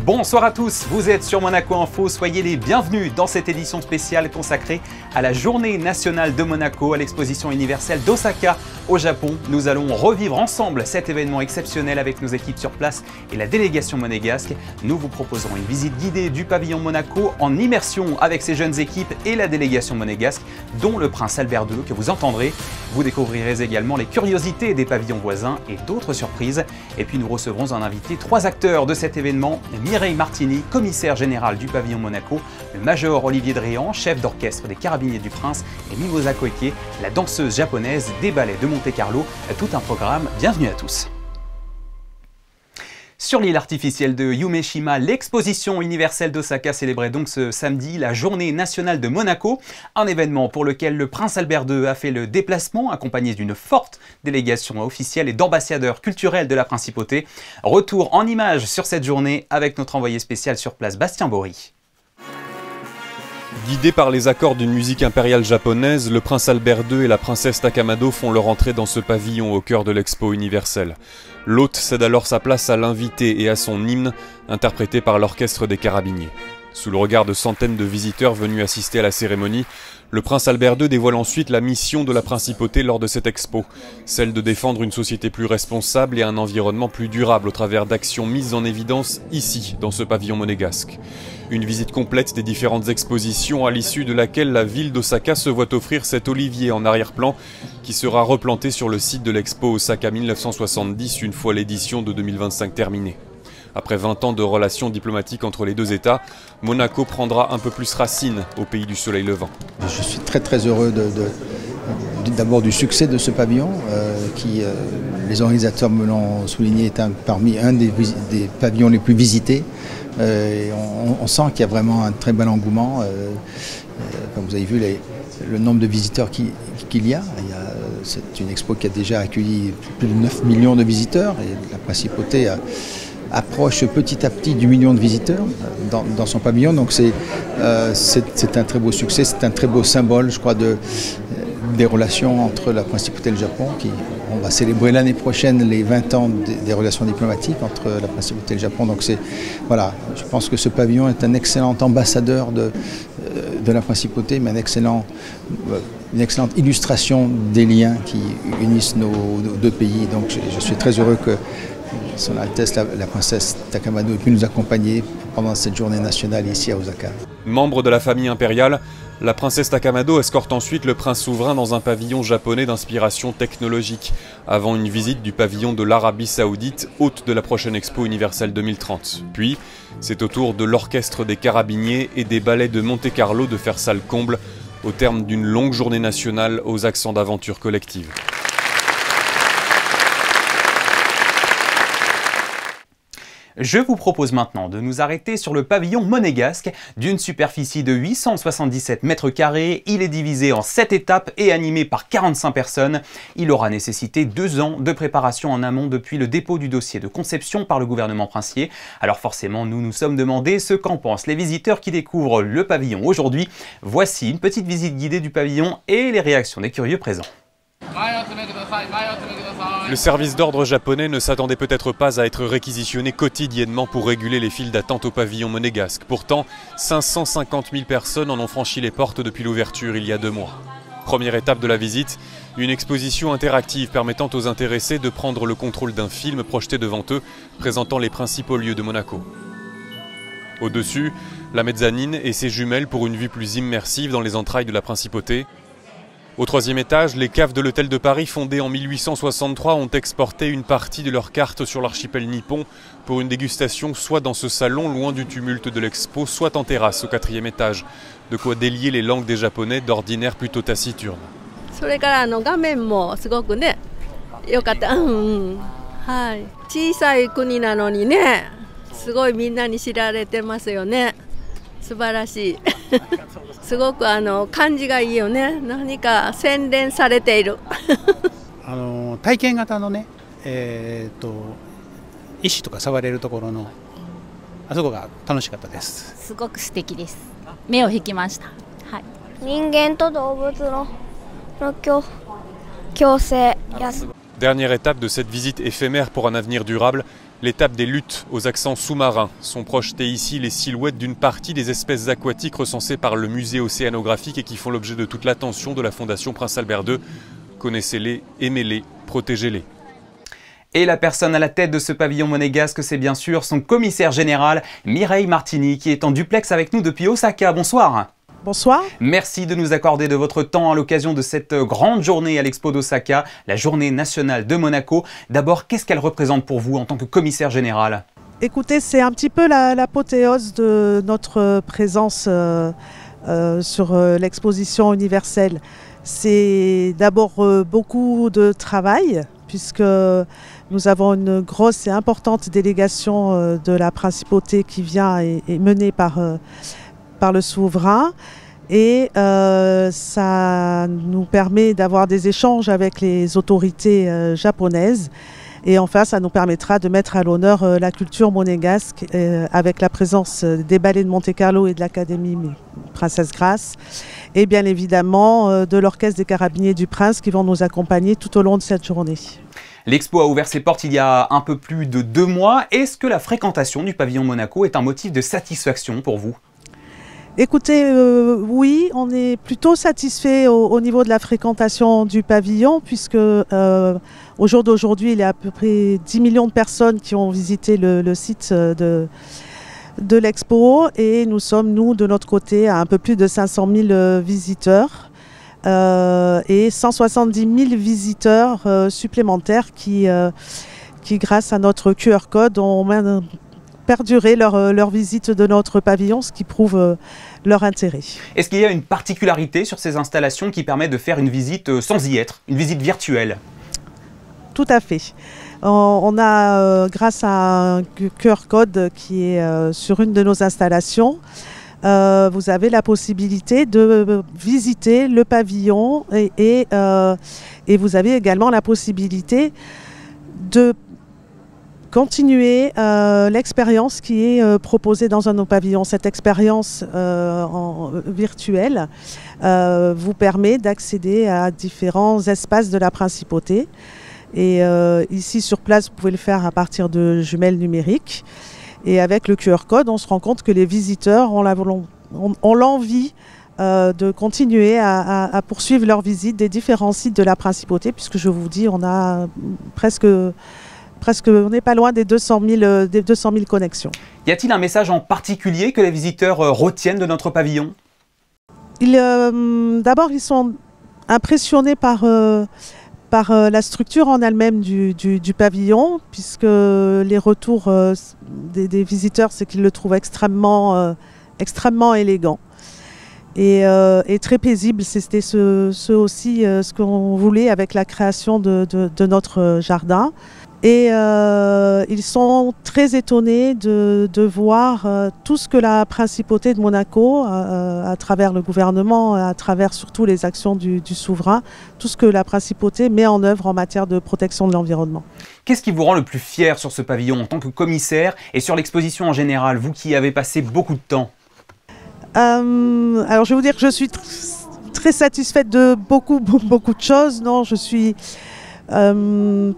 Bonsoir à tous, vous êtes sur Monaco Info, soyez les bienvenus dans cette édition spéciale consacrée à la Journée nationale de Monaco, à l'exposition universelle d'Osaka au Japon. Nous allons revivre ensemble cet événement exceptionnel avec nos équipes sur place et la délégation monégasque. Nous vous proposerons une visite guidée du pavillon Monaco en immersion avec ces jeunes équipes et la délégation monégasque, dont le prince Albert II que vous entendrez. Vous découvrirez également les curiosités des pavillons voisins et d'autres surprises. Et puis nous recevrons en invité 3 acteurs de cet événement. Mireille Martini, commissaire général du pavillon Monaco, le major Olivier Dréan, chef d'orchestre des Carabiniers du Prince, et Mimosa Koike, la danseuse japonaise des ballets de Monte-Carlo. Tout un programme, bienvenue à tous. Sur l'île artificielle de Yumeshima, l'exposition universelle d'Osaka célébrait donc ce samedi la Journée nationale de Monaco, un événement pour lequel le prince Albert II a fait le déplacement, accompagné d'une forte délégation officielle et d'ambassadeurs culturels de la principauté. Retour en images sur cette journée avec notre envoyé spécial sur place, Bastien Bory. Guidés par les accords d'une musique impériale japonaise, le prince Albert II et la princesse Takamado font leur entrée dans ce pavillon au cœur de l'expo universelle. L'hôte cède alors sa place à l'invité et à son hymne, interprété par l'orchestre des Carabiniers. Sous le regard de centaines de visiteurs venus assister à la cérémonie, le prince Albert II dévoile ensuite la mission de la principauté lors de cette expo, celle de défendre une société plus responsable et un environnement plus durable au travers d'actions mises en évidence ici, dans ce pavillon monégasque. Une visite complète des différentes expositions à l'issue de laquelle la ville d'Osaka se voit offrir cet olivier en arrière-plan qui sera replanté sur le site de l'expo Osaka 1970 une fois l'édition de 2025 terminée. Après 20 ans de relations diplomatiques entre les deux États, Monaco prendra un peu plus racine au pays du soleil levant. Je suis très heureux d'abord du succès de ce pavillon qui, les organisateurs me l'ont souligné, est parmi un des pavillons les plus visités. On sent qu'il y a vraiment un très bon engouement. Comme vous avez vu, le nombre de visiteurs qu'il y a. C'est une expo qui a déjà accueilli plus de 9 millions de visiteurs et la principauté approche petit à petit du million de visiteurs dans son pavillon. Donc c'est un très beau succès, c'est un très beau symbole, je crois, des relations entre la principauté et le Japon. On va célébrer l'année prochaine les 20 ans des relations diplomatiques entre la principauté et le Japon. Donc voilà, je pense que ce pavillon est un excellent ambassadeur de la principauté, mais une excellente illustration des liens qui unissent nos deux pays. Donc je suis très heureux que Son Altesse la princesse Takamado ait pu nous accompagner pendant cette journée nationale ici à Osaka. Membre de la famille impériale, la princesse Takamado escorte ensuite le prince souverain dans un pavillon japonais d'inspiration technologique, avant une visite du pavillon de l'Arabie Saoudite, hôte de la prochaine Expo universelle 2030. Puis, c'est au tour de l'orchestre des Carabiniers et des ballets de Monte-Carlo de faire salle comble, au terme d'une longue journée nationale aux accents d'aventure collective. Je vous propose maintenant de nous arrêter sur le pavillon monégasque. D'une superficie de 877 mètres carrés, il est divisé en 7 étapes et animé par 45 personnes. Il aura nécessité 2 ans de préparation en amont depuis le dépôt du dossier de conception par le gouvernement princier. Alors forcément, nous nous sommes demandé ce qu'en pensent les visiteurs qui découvrent le pavillon aujourd'hui. Voici une petite visite guidée du pavillon et les réactions des curieux présents. Le service d'ordre japonais ne s'attendait peut-être pas à être réquisitionné quotidiennement pour réguler les files d'attente au pavillon monégasque. Pourtant, 550 000 personnes en ont franchi les portes depuis l'ouverture il y a 2 mois. Première étape de la visite, une exposition interactive permettant aux intéressés de prendre le contrôle d'un film projeté devant eux, présentant les principaux lieux de Monaco. Au-dessus, la mezzanine et ses jumelles pour une vue plus immersive dans les entrailles de la principauté. Au 3e étage, les caves de l'hôtel de Paris, fondé en 1863, ont exporté une partie de leurs cartes sur l'archipel nippon pour une dégustation soit dans ce salon loin du tumulte de l'expo, soit en terrasse au 4e étage. De quoi délier les langues des Japonais d'ordinaire plutôt taciturnes. Dernière étape de cette visite éphémère pour un avenir durable, L'étape des luttes aux accents sous-marins sont projetées ici les silhouettes d'une partie des espèces aquatiques recensées par le musée océanographique et qui font l'objet de toute l'attention de la Fondation Prince Albert II. Connaissez-les, aimez-les, protégez-les. Et la personne à la tête de ce pavillon monégasque, c'est bien sûr son commissaire général, Mireille Martini, qui est en duplex avec nous depuis Osaka. Bonsoir. Bonsoir. Merci de nous accorder de votre temps à l'occasion de cette grande journée à l'Expo d'Osaka, la journée nationale de Monaco. D'abord, qu'est-ce qu'elle représente pour vous en tant que commissaire général? Écoutez, c'est un petit peu l'apothéose de notre présence sur l'exposition universelle. C'est d'abord beaucoup de travail, puisque nous avons une grosse et importante délégation de la principauté qui vient et est menée par le souverain. Et ça nous permet d'avoir des échanges avec les autorités japonaises. Et enfin, ça nous permettra de mettre à l'honneur la culture monégasque avec la présence des ballets de Monte-Carlo et de l'Académie Princesse Grace. Et bien évidemment de l'Orchestre des Carabiniers du Prince qui vont nous accompagner tout au long de cette journée. L'expo a ouvert ses portes il y a un peu plus de 2 mois. Est-ce que la fréquentation du pavillon Monaco est un motif de satisfaction pour vous? Écoutez, oui, on est plutôt satisfait au niveau de la fréquentation du pavillon, puisque au jour d'aujourd'hui, il y a à peu près 10 millions de personnes qui ont visité le site de l'expo, et nous sommes, nous, de notre côté, à un peu plus de 500 000 visiteurs et 170 000 visiteurs supplémentaires qui, grâce à notre QR code, ont perdurer leur visite de notre pavillon, ce qui prouve leur intérêt. Est-ce qu'il y a une particularité sur ces installations qui permet de faire une visite sans y être, une visite virtuelle? Tout à fait. On a, grâce à un QR code qui est sur une de nos installations, vous avez la possibilité de visiter le pavillon et vous avez également la possibilité de continuer l'expérience qui est proposée dans un de nos pavillons. Cette expérience virtuelle vous permet d'accéder à différents espaces de la principauté. Et ici sur place, vous pouvez le faire à partir de jumelles numériques. Et avec le QR code, on se rend compte que les visiteurs ont l'envie de continuer à poursuivre leur visite des différents sites de la principauté, puisque je vous dis, on a on n'est pas loin des 200 000 connexions. Y a-t-il un message en particulier que les visiteurs retiennent de notre pavillon? D'abord, ils sont impressionnés par la structure en elle-même du pavillon, puisque les retours des visiteurs, c'est qu'ils le trouvent extrêmement élégant et très paisible. C'était ce aussi ce qu'on voulait avec la création de notre jardin. Et ils sont très étonnés de voir tout ce que la principauté de Monaco, à travers le gouvernement, à travers surtout les actions du souverain, tout ce que la principauté met en œuvre en matière de protection de l'environnement. Qu'est-ce qui vous rend le plus fier sur ce pavillon en tant que commissaire et sur l'exposition en général, vous qui y avez passé beaucoup de temps? Alors je vais vous dire que je suis très satisfaite de beaucoup de choses. Non, je suis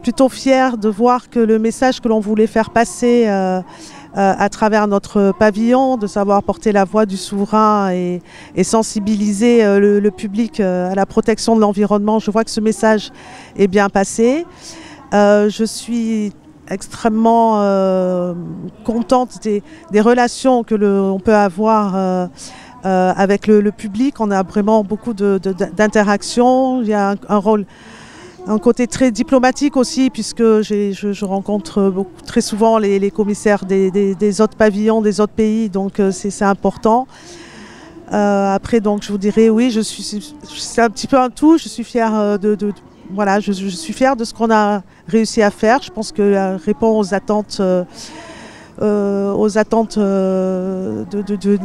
plutôt fière de voir que le message que l'on voulait faire passer à travers notre pavillon, de savoir porter la voix du souverain et sensibiliser le public à la protection de l'environnement, je vois que ce message est bien passé. Je suis extrêmement contente des relations que l'on peut avoir avec le public. On a vraiment beaucoup d'interactions. Il y a un côté très diplomatique aussi, puisque je rencontre très souvent les commissaires des autres pavillons, des autres pays, donc c'est important. Après, donc, je vous dirais, oui, c'est un petit peu un tout. Je suis fière voilà, je suis fière de ce qu'on a réussi à faire. Je pense que répond aux attentes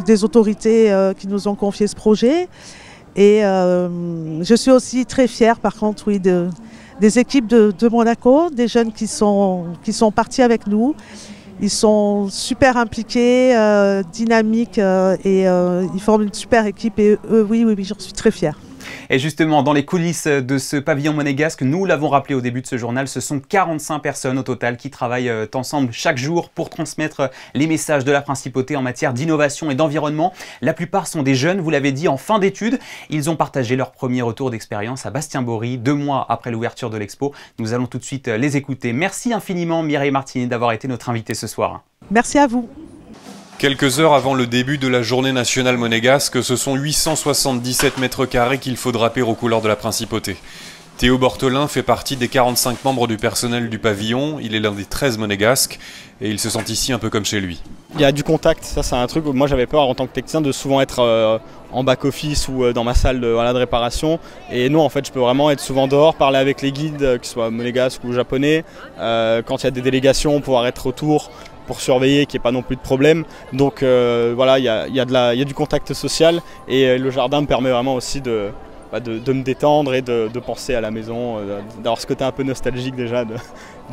des autorités qui nous ont confié ce projet. Et je suis aussi très fière, par contre, oui, des équipes de Monaco, des jeunes qui sont partis avec nous. Ils sont super impliqués, dynamiques et ils forment une super équipe. Et eux, oui, j'en suis très fière. Et justement, dans les coulisses de ce pavillon monégasque, nous l'avons rappelé au début de ce journal, ce sont 45 personnes au total qui travaillent ensemble chaque jour pour transmettre les messages de la principauté en matière d'innovation et d'environnement. La plupart sont des jeunes, vous l'avez dit, en fin d'études. Ils ont partagé leur premier retour d'expérience à Bastien-Bory, 2 mois après l'ouverture de l'expo. Nous allons tout de suite les écouter. Merci infiniment Mireille Martini d'avoir été notre invitée ce soir. Merci à vous. Quelques heures avant le début de la journée nationale monégasque, ce sont 877 mètres carrés qu'il faut draper aux couleurs de la principauté. Théo Bortolin fait partie des 45 membres du personnel du pavillon, il est l'un des 13 monégasques et il se sent ici un peu comme chez lui. Il y a du contact, ça c'est un truc où moi j'avais peur en tant que technicien de souvent être en back-office ou dans ma salle de réparation. Et non, en fait je peux vraiment être souvent dehors, parler avec les guides, qu'ils soient monégasques ou japonais, quand il y a des délégations, pouvoir être autour pour surveiller qu'il n'y ait pas non plus de problème. Donc voilà, il y a du contact social et le jardin me permet vraiment aussi de me détendre et de penser à la maison, d'avoir ce côté un peu nostalgique déjà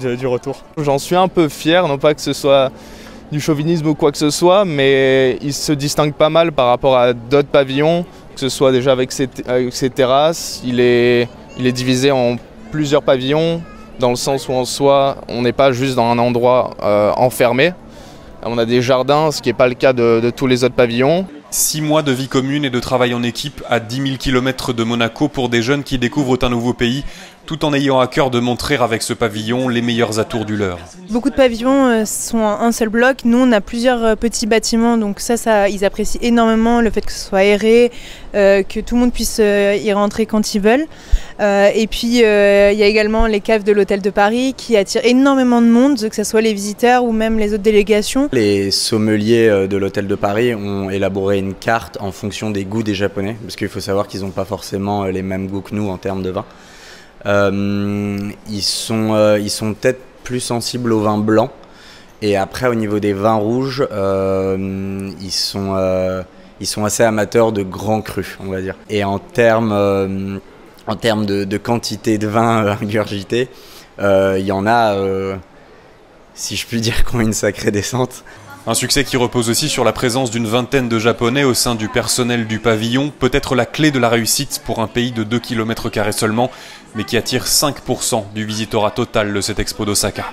du retour. J'en suis un peu fier, non pas que ce soit du chauvinisme ou quoi que ce soit, mais il se distingue pas mal par rapport à d'autres pavillons, que ce soit déjà avec ses terrasses. Il est divisé en plusieurs pavillons, dans le sens où en soi, on n'est pas juste dans un endroit enfermé. On a des jardins, ce qui n'est pas le cas de tous les autres pavillons. 6 mois de vie commune et de travail en équipe à 10 000 km de Monaco pour des jeunes qui découvrent un nouveau pays, tout en ayant à cœur de montrer avec ce pavillon les meilleurs atours du leur. Beaucoup de pavillons sont un seul bloc. Nous, on a plusieurs petits bâtiments, donc ça, ils apprécient énormément le fait que ce soit aéré, que tout le monde puisse y rentrer quand ils veulent. Et puis, il y a également les caves de l'Hôtel de Paris qui attirent énormément de monde, que ce soit les visiteurs ou même les autres délégations. Les sommeliers de l'Hôtel de Paris ont élaboré une carte en fonction des goûts des Japonais, parce qu'il faut savoir qu'ils n'ont pas forcément les mêmes goûts que nous en termes de vin. Ils sont peut-être plus sensibles au vin blanc, et après au niveau des vins rouges, ils sont assez amateurs de grands crus, on va dire. Et en termes de quantité de vin ingurgité, il y en a, si je puis dire, qui ont une sacrée descente. Un succès qui repose aussi sur la présence d'une vingtaine de Japonais au sein du personnel du pavillon, peut-être la clé de la réussite pour un pays de 2 km² seulement, mais qui attire 5% du visitorat total de cette expo d'Osaka.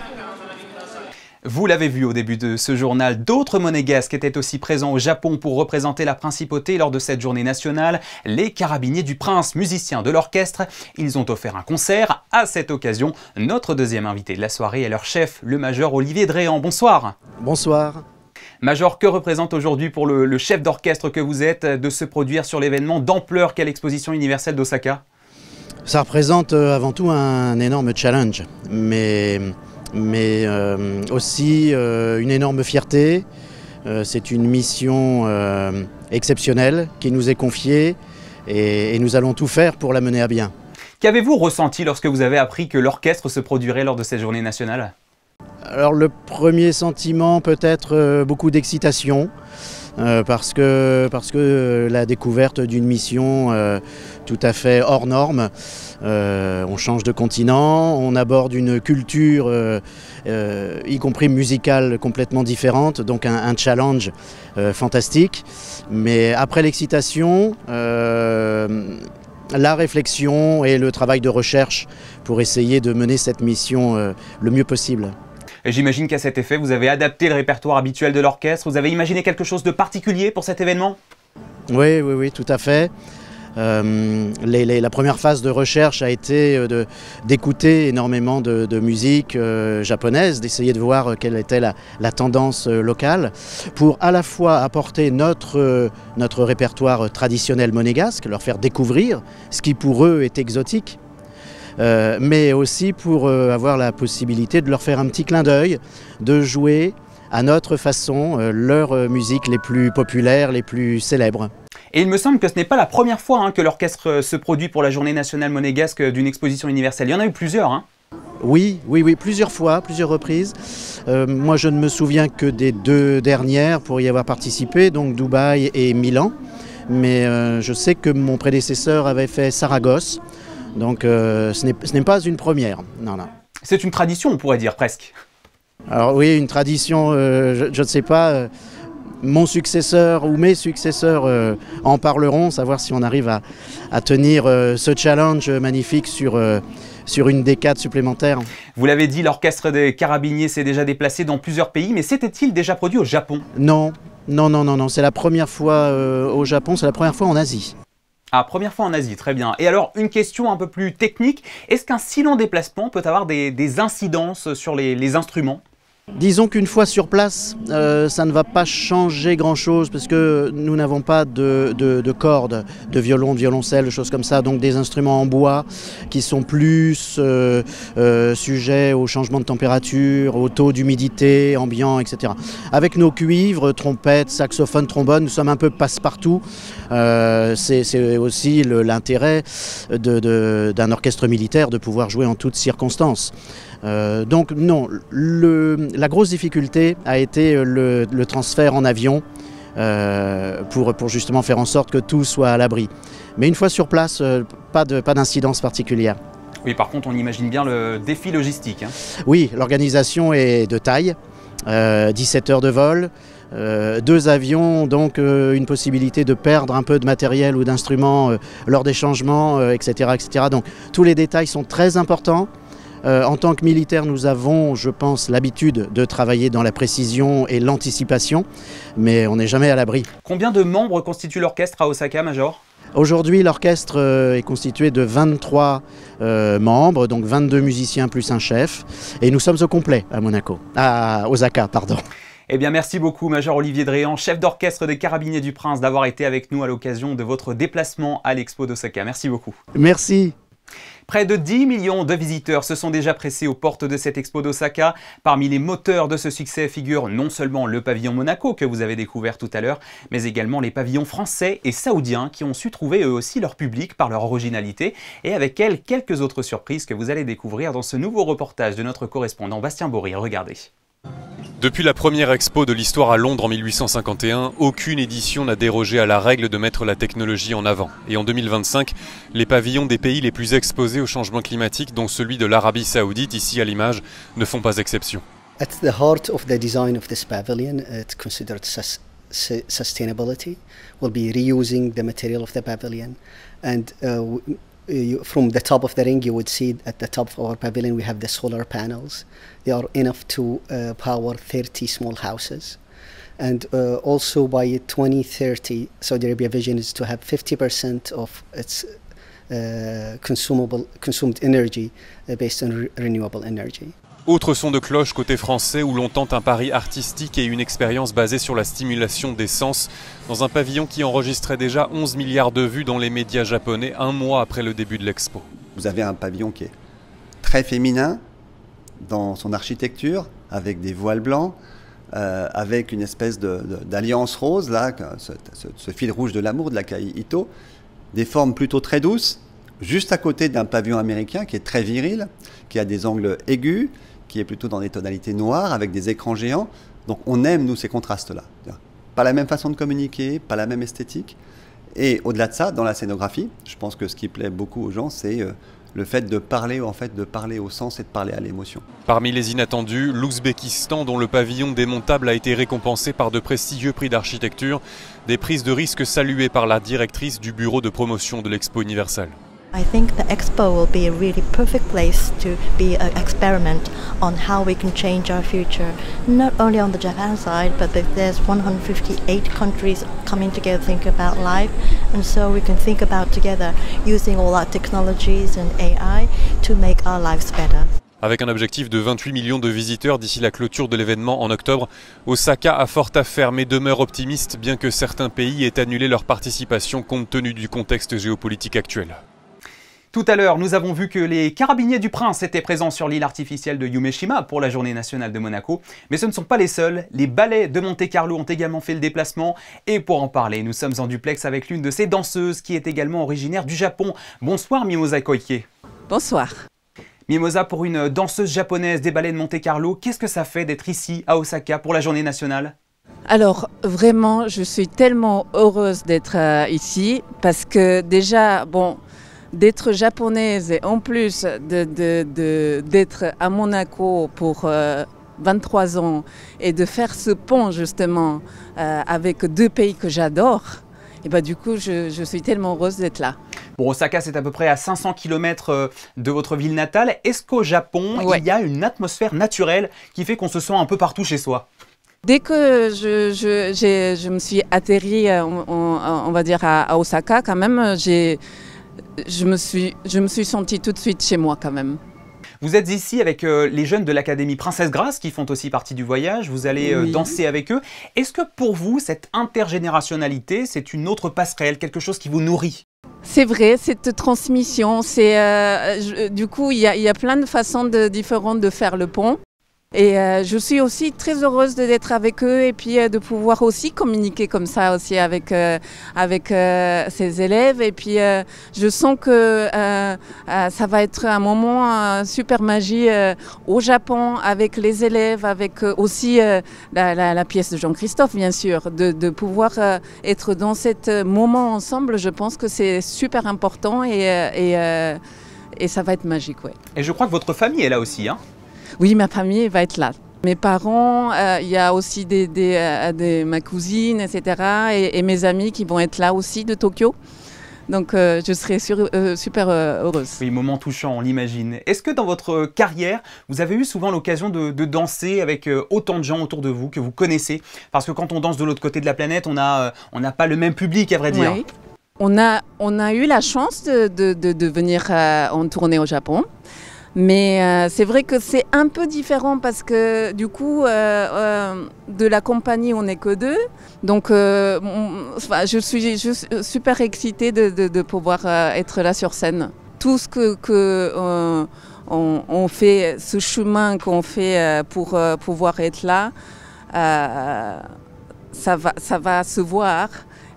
Vous l'avez vu au début de ce journal, d'autres monégasques étaient aussi présents au Japon pour représenter la principauté lors de cette journée nationale. Les Carabiniers du Prince, musiciens de l'orchestre, ils ont offert un concert. À cette occasion, notre deuxième invité de la soirée est leur chef, le major Olivier Dréan. Bonsoir. Bonsoir. Major, que représente aujourd'hui pour le chef d'orchestre que vous êtes de se produire sur l'événement d'ampleur qu'est l'exposition universelle d'Osaka? Ça représente avant tout un énorme challenge, mais aussi une énorme fierté. C'est une mission exceptionnelle qui nous est confiée et nous allons tout faire pour la mener à bien. Qu'avez-vous ressenti lorsque vous avez appris que l'orchestre se produirait lors de cette journée nationale? Alors le premier sentiment peut-être beaucoup d'excitation parce que la découverte d'une mission tout à fait hors norme. On change de continent, on aborde une culture y compris musicale complètement différente, donc un challenge fantastique. Mais après l'excitation, la réflexion et le travail de recherche pour essayer de mener cette mission le mieux possible. J'imagine qu'à cet effet, vous avez adapté le répertoire habituel de l'orchestre. Vous avez imaginé quelque chose de particulier pour cet événement? Oui, tout à fait. La première phase de recherche a été d'écouter énormément de musique japonaise, d'essayer de voir quelle était la tendance locale, pour à la fois apporter notre répertoire traditionnel monégasque, leur faire découvrir ce qui pour eux est exotique, mais aussi pour avoir la possibilité de leur faire un petit clin d'œil, de jouer à notre façon leurs musiques les plus populaires, les plus célèbres. Et il me semble que ce n'est pas la première fois que l'orchestre se produit pour la journée nationale monégasque d'une exposition universelle. Il y en a eu plusieurs. Oui, plusieurs fois, plusieurs reprises. Moi, je ne me souviens que des 2 dernières pour y avoir participé, donc Dubaï et Milan. Mais je sais que mon prédécesseur avait fait Saragosse, donc ce n'est pas une première. Non. C'est une tradition, on pourrait dire, presque. Alors oui, une tradition, je ne sais pas. mon successeur ou mes successeurs en parleront, savoir si on arrive à tenir ce challenge magnifique sur une décade supplémentaire. Vous l'avez dit, l'orchestre des Carabiniers s'est déjà déplacé dans plusieurs pays, mais s'était-il déjà produit au Japon? Non, c'est la première fois au Japon, c'est la première fois en Asie. Ah, première fois en Asie, très bien. Et alors, une question un peu plus technique, est-ce qu'un si long déplacement peut avoir des incidences sur les instruments? Disons qu'une fois sur place, ça ne va pas changer grand-chose parce que nous n'avons pas de cordes, de violon, de violoncelle, de choses comme ça, donc des instruments en bois qui sont plus sujets au changement de température, au taux d'humidité ambiant, etc. Avec nos cuivres, trompettes, saxophones, trombones, nous sommes un peu passe-partout. C'est aussi l'intérêt d'un orchestre militaire de pouvoir jouer en toutes circonstances. Donc non, la grosse difficulté a été le transfert en avion pour justement faire en sorte que tout soit à l'abri. Mais une fois sur place, pas d'incidence particulière. Oui, par contre, on imagine bien le défi logistique. Hein. Oui, l'organisation est de taille, 17 heures de vol. 2 avions, donc une possibilité de perdre un peu de matériel ou d'instruments lors des changements, etc., etc. Donc tous les détails sont très importants. En tant que militaire, nous avons, je pense, l'habitude de travailler dans la précision et l'anticipation, mais on n'est jamais à l'abri. Combien de membres constitue l'orchestre à Osaka, Major? Aujourd'hui, l'orchestre est constitué de 23 membres, donc 22 musiciens plus un chef, et nous sommes au complet à Osaka, pardon. Eh bien, merci beaucoup, Major Olivier Dréan, chef d'orchestre des Carabiniers du Prince, d'avoir été avec nous à l'occasion de votre déplacement à l'Expo d'Osaka. Merci beaucoup. Merci. Près de 10 millions de visiteurs se sont déjà pressés aux portes de cette Expo d'Osaka. Parmi les moteurs de ce succès figure non seulement le pavillon Monaco que vous avez découvert tout à l'heure, mais également les pavillons français et saoudiens qui ont su trouver eux aussi leur public par leur originalité et avec elles quelques autres surprises que vous allez découvrir dans ce nouveau reportage de notre correspondant Bastien Bory. Regardez. Depuis la première expo de l'histoire à Londres en 1851, aucune édition n'a dérogé à la règle de mettre la technologie en avant. Et en 2025, les pavillons des pays les plus exposés au changement climatique, dont celui de l'Arabie Saoudite, ici à l'image, ne font pas exception. At the heart of the design of this pavilion, it's considered sustainability. We'll be reusing the material of the pavilion, and from the top of the ring, you would see at the top of our pavilion we have the solar panels. They are enough to power 30 small houses. And also by 2030, Saudi Arabia vision is to have 50% of its consumed energy based on renewable energy. Autre son de cloche côté français où l'on tente un pari artistique et une expérience basée sur la stimulation des sens dans un pavillon qui enregistrait déjà 11 milliards de vues dans les médias japonais un mois après le début de l'expo. Vous avez un pavillon qui est très féminin dans son architecture, avec des voiles blancs, avec une espèce d'alliance rose, là, ce fil rouge de l'amour de l'Akai Ito, des formes plutôt très douces, juste à côté d'un pavillon américain qui est très viril, qui a des angles aigus, qui est plutôt dans des tonalités noires, avec des écrans géants. Donc on aime, nous, ces contrastes-là. Pas la même façon de communiquer, pas la même esthétique. Et au-delà de ça, dans la scénographie, je pense que ce qui plaît beaucoup aux gens, c'est le fait de parler au sens et de parler à l'émotion. Parmi les inattendus, l'Ouzbékistan, dont le pavillon démontable a été récompensé par de prestigieux prix d'architecture, des prises de risque saluées par la directrice du bureau de promotion de l'Expo universelle. I think the expo will be a really perfect place to be an experiment on how we can change our future, not only on the Japan side, but there's 158 countries coming together to think about life, and so we can think about together using all our technologies and AI to make our lives better. Avec un objectif de 28 millions de visiteurs d'ici la clôture de l'événement en octobre, Osaka a fort à faire mais demeure optimiste bien que certains pays aient annulé leur participation compte tenu du contexte géopolitique actuel. Tout à l'heure, nous avons vu que les Carabiniers du Prince étaient présents sur l'île artificielle de Yumeshima pour la journée nationale de Monaco. Mais ce ne sont pas les seuls, les ballets de Monte-Carlo ont également fait le déplacement. Et pour en parler, nous sommes en duplex avec l'une de ces danseuses qui est également originaire du Japon. Bonsoir Mimosa Koike. Bonsoir. Mimosa, pour une danseuse japonaise des ballets de Monte-Carlo, qu'est-ce que ça fait d'être ici à Osaka pour la journée nationale ? Alors vraiment, je suis tellement heureuse d'être ici parce que déjà, bon, d'être japonaise et en plus d'être à Monaco pour 23 ans et de faire ce pont justement avec deux pays que j'adore, et bah, du coup je suis tellement heureuse d'être là. Bon, Osaka, c'est à peu près à 500 km de votre ville natale. Est-ce qu'au Japon, il y a une atmosphère naturelle qui fait qu'on se sent un peu partout chez soi? Dès que je me suis atterrie, on va dire à Osaka, quand même, je me suis sentie tout de suite chez moi quand même. Vous êtes ici avec les jeunes de l'Académie Princesse Grace qui font aussi partie du voyage. Vous allez danser avec eux. Est-ce que pour vous, cette intergénérationnalité, c'est une autre passerelle, quelque chose qui vous nourrit? C'est vrai, cette transmission, du coup, il y a plein de façons différentes de faire le pont. Et je suis aussi très heureuse d'être avec eux et puis de pouvoir aussi communiquer comme ça aussi avec ces élèves. Et puis je sens que ça va être un moment super magique au Japon avec les élèves, avec aussi la pièce de Jean-Christophe bien sûr. De pouvoir être dans ce moment ensemble, je pense que c'est super important et ça va être magique. Ouais. Et je crois que votre famille est là aussi, hein? Oui, ma famille va être là. Mes parents, il y a aussi ma cousine, etc. Et mes amis qui vont être là aussi de Tokyo. Donc je serai super heureuse. Oui, moment touchant, on l'imagine. Est-ce que dans votre carrière, vous avez eu souvent l'occasion de danser avec autant de gens autour de vous que vous connaissez? Parce que quand on danse de l'autre côté de la planète, on n'a pas le même public, à vrai dire. Oui. On a eu la chance de venir en tournée au Japon. Mais c'est vrai que c'est un peu différent parce que du coup, de la compagnie, on n'est que deux. Donc, je suis super excitée de pouvoir être là sur scène. Tout ce on fait, ce chemin qu'on fait pour pouvoir être là, ça va se voir.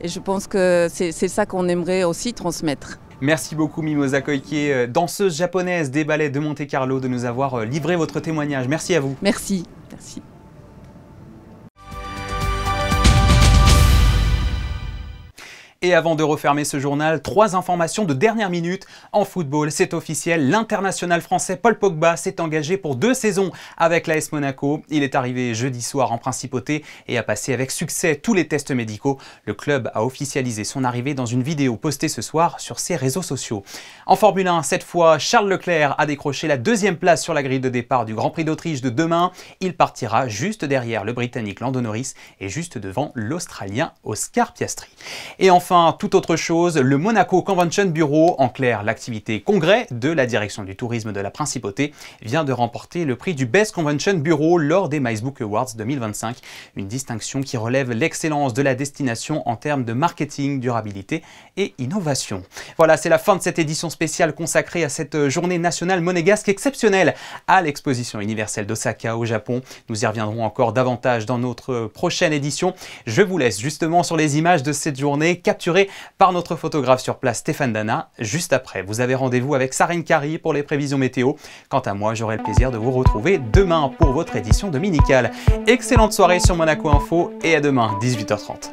Et je pense que c'est ça qu'on aimerait aussi transmettre. Merci beaucoup Mimosa Koike, danseuse japonaise des ballets de Monte-Carlo, de nous avoir livré votre témoignage. Merci à vous. Merci. Merci. Et avant de refermer ce journal, 3 informations de dernière minute. En football, c'est officiel, l'international français Paul Pogba s'est engagé pour 2 saisons avec l'AS Monaco. Il est arrivé jeudi soir en principauté et a passé avec succès tous les tests médicaux. Le club a officialisé son arrivée dans une vidéo postée ce soir sur ses réseaux sociaux. En Formule 1, cette fois, Charles Leclerc a décroché la 2e place sur la grille de départ du Grand Prix d'Autriche de demain. Il partira juste derrière le Britannique Lando Norris et juste devant l'Australien Oscar Piastri. Et enfin, tout autre chose, le Monaco Convention Bureau, en clair l'activité congrès de la direction du tourisme de la Principauté, vient de remporter le prix du Best Convention Bureau lors des MySbook Awards 2025, une distinction qui relève l'excellence de la destination en termes de marketing, durabilité et innovation. Voilà, c'est la fin de cette édition spéciale consacrée à cette journée nationale monégasque exceptionnelle à l'exposition universelle d'Osaka au Japon. Nous y reviendrons encore davantage dans notre prochaine édition. Je vous laisse justement sur les images de cette journée capturée par notre photographe sur place Stéphane Dana. Juste après, vous avez rendez-vous avec Sarine Kari pour les prévisions météo. Quant à moi, j'aurai le plaisir de vous retrouver demain pour votre édition dominicale. Excellente soirée sur Monaco Info et à demain, 18h30.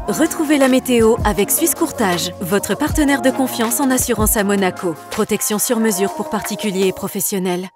Retrouvez la météo avec Suisse Courtage, votre partenaire de confiance en assurance à Monaco. Protection sur mesure pour particuliers et professionnels.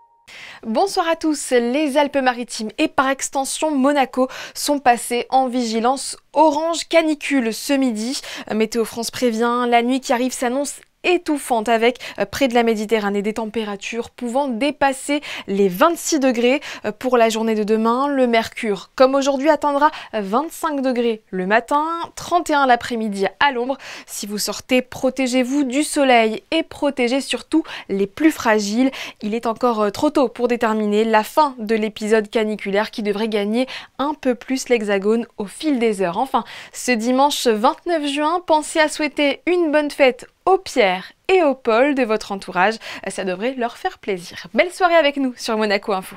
Bonsoir à tous. Les Alpes-Maritimes et par extension Monaco sont passés en vigilance orange canicule ce midi. Météo France prévient, la nuit qui arrive s'annonce étouffante avec près de la Méditerranée des températures pouvant dépasser les 26 degrés pour la journée de demain. Le mercure, comme aujourd'hui, atteindra 25 degrés le matin, 31 l'après-midi à l'ombre. Si vous sortez, protégez-vous du soleil et protégez surtout les plus fragiles. Il est encore trop tôt pour déterminer la fin de l'épisode caniculaire qui devrait gagner un peu plus l'Hexagone au fil des heures. Enfin, ce dimanche 29 juin, pensez à souhaiter une bonne fête aux Pierre et aux Paul de votre entourage. Ça devrait leur faire plaisir. Belle soirée avec nous sur Monaco Info.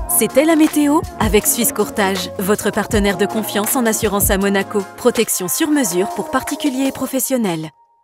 C'était la météo avec Suisse Courtage, votre partenaire de confiance en assurance à Monaco. Protection sur mesure pour particuliers et professionnels.